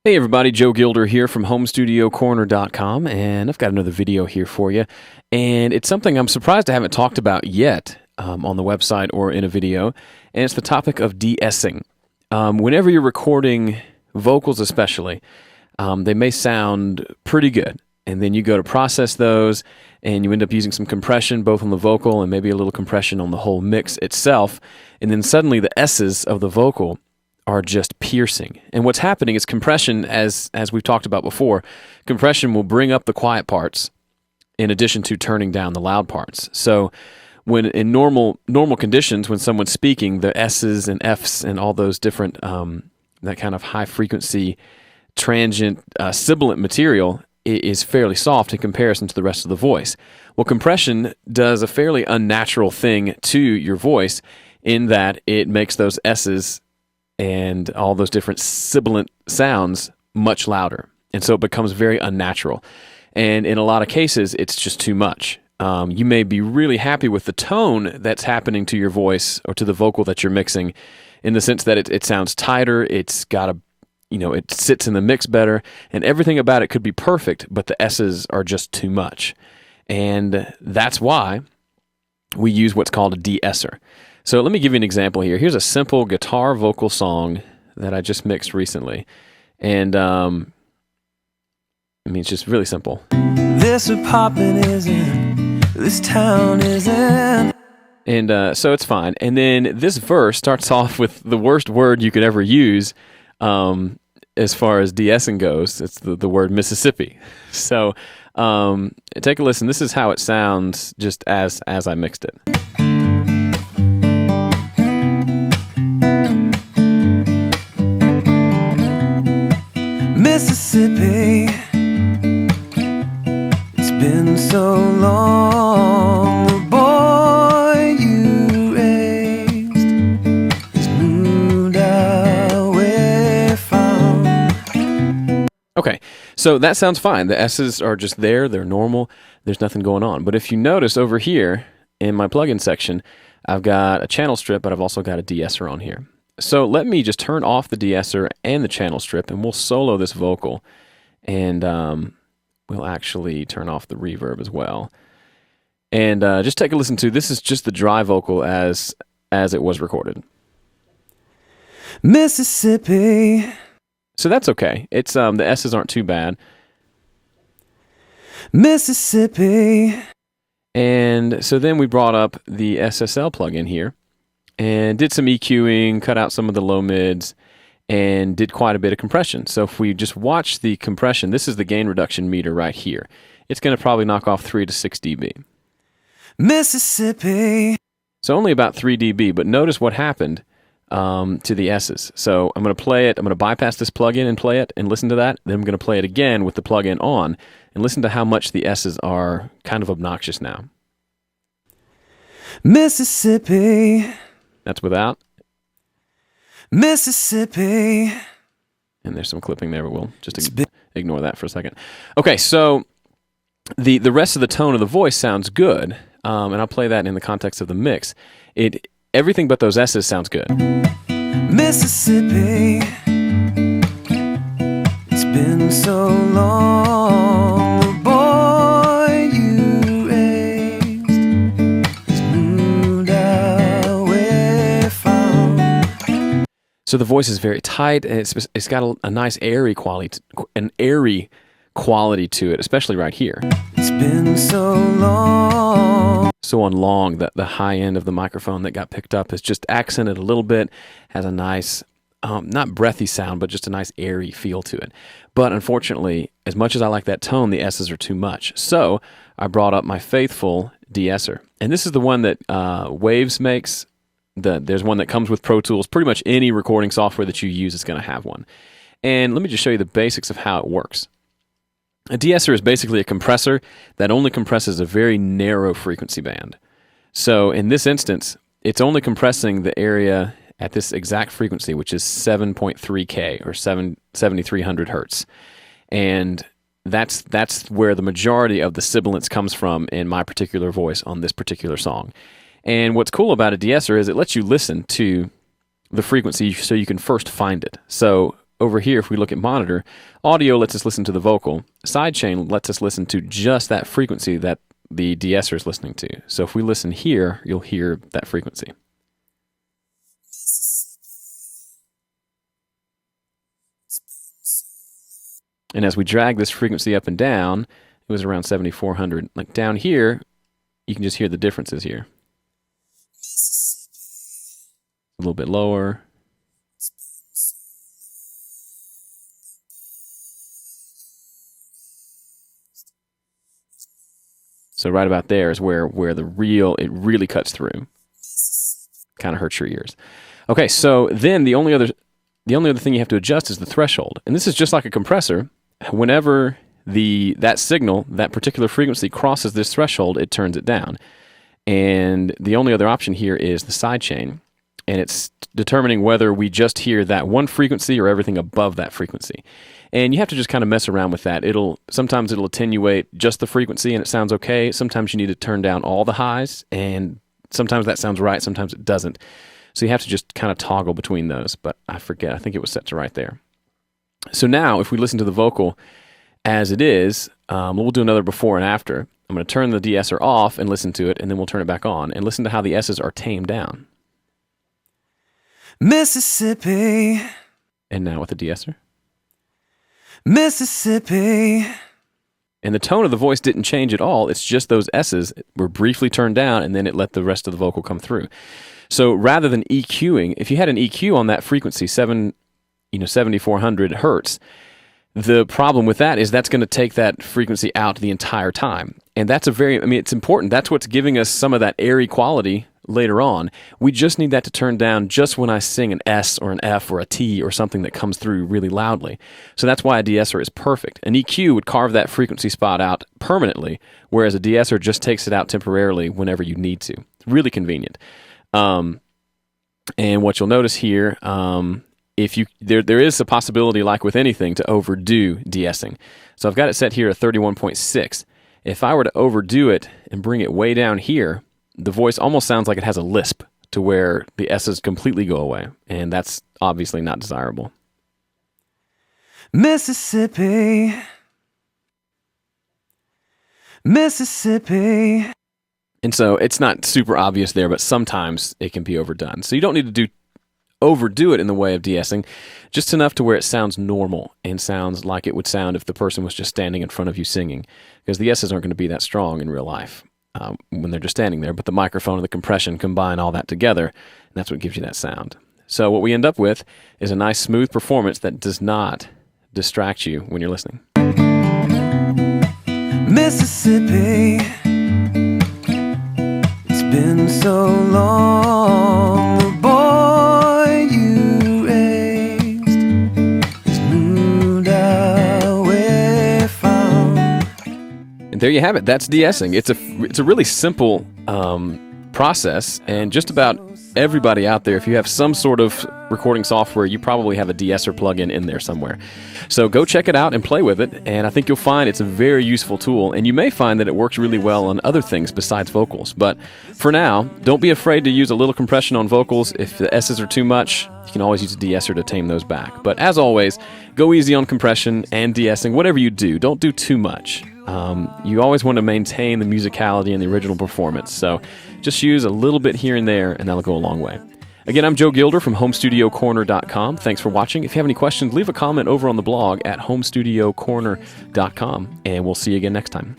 Hey everybody, Joe Gilder here from HomeStudioCorner.com, and I've got another video here for you. And it's something I'm surprised I haven't talked about yet on the website or in a video, and it's the topic of de-essing. Whenever you're recording vocals especially, they may sound pretty good, and then you go to process those, and you end up using some compression both on the vocal and maybe a little compression on the whole mix itself, and then suddenly the S's of the vocal are just piercing. And what's happening is compression, as we've talked about before, compression will bring up the quiet parts in addition to turning down the loud parts. So when in normal conditions, when someone's speaking, the S's and F's and all those different, that kind of high frequency, transient, sibilant material is fairly soft in comparison to the rest of the voice. Well, compression does a fairly unnatural thing to your voice in that it makes those S's and all those different sibilant sounds much louder. And so it becomes very unnatural. And in a lot of cases, it's just too much. You may be really happy with the tone that's happening to your voice or to the vocal that you're mixing in the sense that it sounds tighter, it's got a, it sits in the mix better, and everything about it could be perfect, but the S's are just too much. And that's why we use what's called a de-esser. So let me give you an example here. Here's a simple guitar vocal song that I just mixed recently. And it's just really simple. This apartment isn't, this town isn't. And so it's fine. And then this verse starts off with the worst word you could ever use as far as de-essing goes. It's the word Mississippi. So take a listen. This is how it sounds just as I mixed it. Mississippi, it's been so long. The boy you raised has moved away from. Okay, so that sounds fine. The S's are just there, they're normal, there's nothing going on. But if you notice over here in my plugin section, I've got a channel strip, but I've also got a de-esser on here. So let me just turn off the de-esser and the channel strip, and we'll solo this vocal, and we'll actually turn off the reverb as well. And just take a listen to, this is just the dry vocal as it was recorded. Mississippi. So that's okay. It's the S's aren't too bad. Mississippi. And so then we brought up the SSL plugin here, and did some EQing, cut out some of the low mids, and did quite a bit of compression. So if we just watch the compression, this is the gain reduction meter right here. It's going to probably knock off 3 to 6 dB. Mississippi. So only about 3 dB, but notice what happened to the S's. So I'm going to play it, I'm going to bypass this plugin and play it and listen to that. Then I'm going to play it again with the plugin on and listen to how much the S's are kind of obnoxious now. Mississippi. That's without. Mississippi. And there's some clipping there, but we'll just ignore that for a second. Okay, so the rest of the tone of the voice sounds good, and I'll play that in the context of the mix. Everything but those S's sounds good. Mississippi, it's been so long. The boy you raised has moved away from. So the voice is very tight, and it's got a nice airy quality, to it, especially right here. It's been so long. So on long, the high end of the microphone that got picked up is just accented a little bit, has a nice, not breathy sound, but just a nice airy feel to it. But unfortunately, as much as I like that tone, the S's are too much. So I brought up my faithful de-esser. And this is the one that Waves makes. There's one that comes with Pro Tools. Pretty much any recording software that you use is going to have one. And let me just show you the basics of how it works. A de-esser is basically a compressor that only compresses a very narrow frequency band. So in this instance, it's only compressing the area at this exact frequency, which is 7.3K or 7,300 hertz. And that's where the majority of the sibilance comes from in my particular voice on this particular song. And what's cool about a de-esser is it lets you listen to the frequency so you can first find it. So over here, if we look at monitor, audio lets us listen to the vocal. Sidechain lets us listen to just that frequency that the De-Esser is listening to. So if we listen here, you'll hear that frequency. And as we drag this frequency up and down, it was around 7,400. Like down here, you can just hear the differences here. A little bit lower. So right about there is where it really cuts through. Kind of hurts your ears. Okay, so then the only other thing you have to adjust is the threshold. And this is just like a compressor. Whenever that signal, that particular frequency crosses this threshold, it turns it down. And the only other option here is the sidechain. And it's determining whether we just hear that one frequency or everything above that frequency. And you have to just kind of mess around with that. Sometimes it'll attenuate just the frequency and it sounds okay. Sometimes you need to turn down all the highs, and sometimes that sounds right, sometimes it doesn't. So you have to just kind of toggle between those, but I forget. I think it was set to right there. So now if we listen to the vocal as it is, we'll do another before and after. I'm going to turn the De-Esser off and listen to it, and then we'll turn it back on and listen to how the S's are tamed down. Mississippi. And now with the De-Esser. Mississippi. And the tone of the voice didn't change at all. It's just those S's were briefly turned down, and then it let the rest of the vocal come through. So rather than EQing, if you had an EQ on that frequency, 7,400 hertz, the problem with that is that's going to take that frequency out the entire time. And that's it's important. That's what's giving us some of that airy quality later on. We just need that to turn down just when I sing an S or an F or a T or something that comes through really loudly. So that's why a De-Esser is perfect. An EQ would carve that frequency spot out permanently, whereas a De-Esser just takes it out temporarily whenever you need to. It's really convenient. And what you'll notice here, there is a possibility, like with anything, to overdo De-Essing. So I've got it set here at 31.6. If I were to overdo it and bring it way down here, the voice almost sounds like it has a lisp to where the S's completely go away, and that's obviously not desirable. Mississippi. Mississippi. And so it's not super obvious there, but sometimes it can be overdone. So you don't need to overdo it in the way of De-Essing, just enough to where it sounds normal and sounds like it would sound if the person was just standing in front of you singing, because the S's aren't going to be that strong in real life when they're just standing there, but the microphone and the compression combine all that together, and that's what gives you that sound. So what we end up with is a nice smooth performance that does not distract you when you're listening. Mississippi. It's been so long. The boy you raised has moved away from. And there you have it. That's De-Essing. It's a really simple process, and just about everybody out there, if you have some sort of recording software, you probably have a De-Esser plugin in there somewhere. So go check it out and play with it, and I think you'll find it's a very useful tool, and you may find that it works really well on other things besides vocals. But for now, don't be afraid to use a little compression on vocals. If the S's are too much, you can always use a De-Esser to tame those back. But as always, go easy on compression and De-Essing. Whatever you do, don't do too much. You always want to maintain the musicality and the original performance, so just use a little bit here and there, and that'll go a long way. Again, I'm Joe Gilder from HomestudioCorner.com. Thanks for watching. If you have any questions, leave a comment over on the blog at HomestudioCorner.com, and we'll see you again next time.